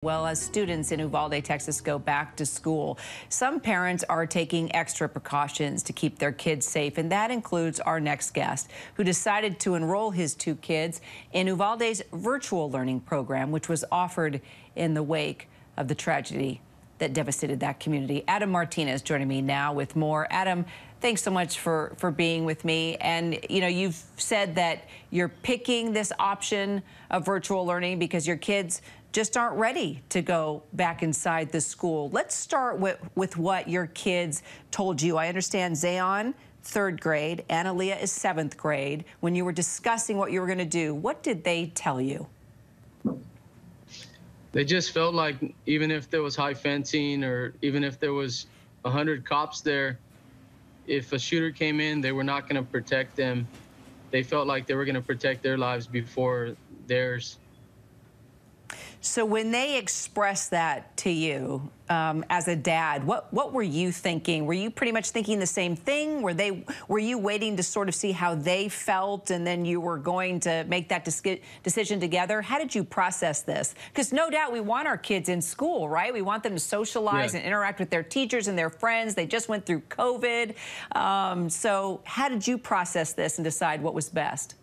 Well, as students in Uvalde, Texas go back to school, some parents are taking extra precautions to keep their kids safe, and that includes our next guest, who decided to enroll his two kids in Uvalde's virtual learning program, which was offered in the wake of the tragedy that devastated that community. Adam Martinez joining me now with more. Adam, thanks so much for being with me. And, you know, you've said that you're picking this option of virtual learning because your kids just aren't ready to go back inside the school. Let's start with what your kids told you. I understand Zayon, 3rd grade, Analia is 7th grade. When you were discussing what you were going to do, what did they tell you? They just felt like even if there was high fencing or even if there was 100 cops there, if a shooter came in, they were not going to protect them. They felt like they were going to protect their lives before theirs. So when they expressed that to you as a dad, what were you thinking? Were you pretty much thinking the same thing? Were you waiting to sort of see how they felt, and then you were going to make that decision together? How did you process this? Because no doubt we want our kids in school, right? We want them to socialize and interact with their teachers and their friends. They just went through COVID. So how did you process this and decide what was best?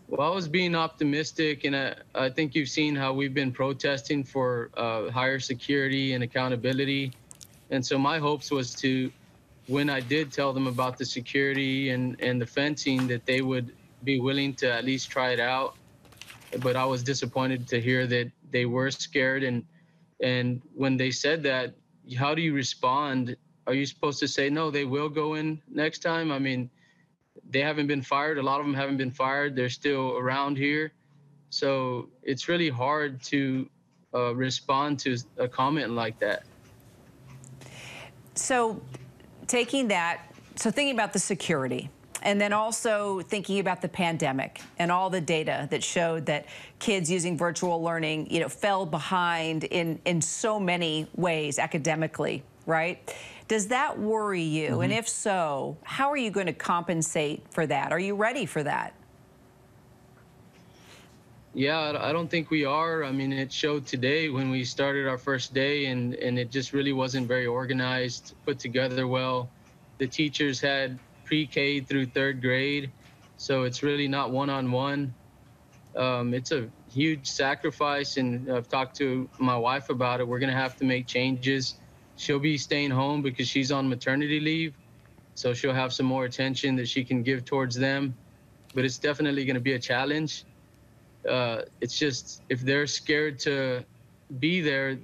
Well, I was being optimistic, and I think you've seen how we've been protesting for higher security and accountability. And so my hopes was to, when I did tell them about the security and the fencing, that they would be willing to at least try it out. But I was disappointed to hear that they were scared. And when they said that, how do you respond? Are you supposed to say, no, they will go in next time? I mean, they haven't been fired. A lot of them haven't been fired. They're still around here. So it's really hard to respond to a comment like that. So thinking about the security, and then also thinking about the pandemic and all the data that showed that kids using virtual learning, fell behind in so many ways academically, right? Does that worry you? Mm-hmm. And if so, how are you going to compensate for that? Are you ready for that? Yeah, I don't think we are. I mean, it showed today when we started our first day, and it just really wasn't very organized, put together well. The teachers had pre-K through 3rd grade, so it's really not one-on-one. It's a huge sacrifice, and I've talked to my wife about it. We're going to have to make changes. She'll be staying home because she's on maternity leave, so she'll have some more attention that she can give towards them. But it's definitely going to be a challenge. It's just, if they're scared to be there,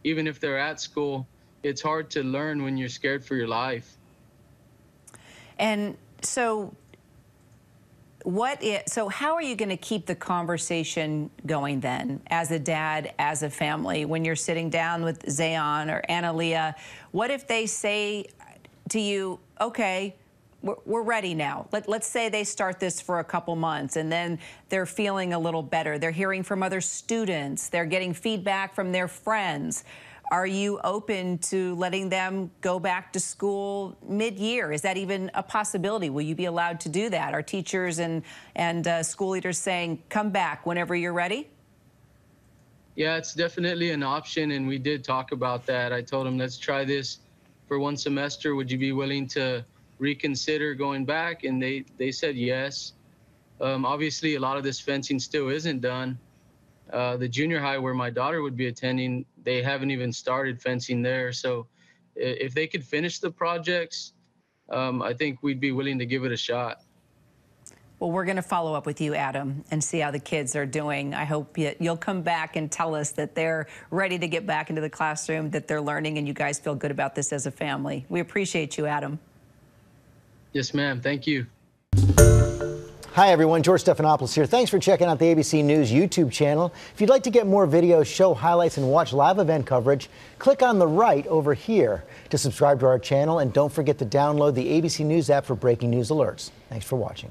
even if they're at school, it's hard to learn when you're scared for your life. And so how are you going to keep the conversation going then, as a dad, as a family, when you're sitting down with Zayon or Analia? What if they say to you, okay, we're ready now. Let's say they start this for a couple months, and then they're feeling a little better. They're hearing from other students. They're getting feedback from their friends. Are you open to letting them go back to school mid-year? Is that even a possibility? Will you be allowed to do that? Are teachers and school leaders saying, come back whenever you're ready? Yeah, it's definitely an option, and we did talk about that. I told them, let's try this for one semester. Would you be willing to reconsider going back? And they said yes. Obviously, a lot of this fencing still isn't done. The junior high where my daughter would be attending, they haven't even started fencing there. So if they could finish the projects, I think we'd be willing to give it a shot. Well, we're going to follow up with you, Adam, and see how the kids are doing. I hope you'll come back and tell us that they're ready to get back into the classroom, that they're learning, and you guys feel good about this as a family. We appreciate you, Adam. Yes, ma'am. Thank you. Hi, everyone. George Stephanopoulos here. Thanks for checking out the ABC News YouTube channel. If you'd like to get more videos, show highlights, and watch live event coverage, click on the right over here to subscribe to our channel. And don't forget to download the ABC News app for breaking news alerts. Thanks for watching.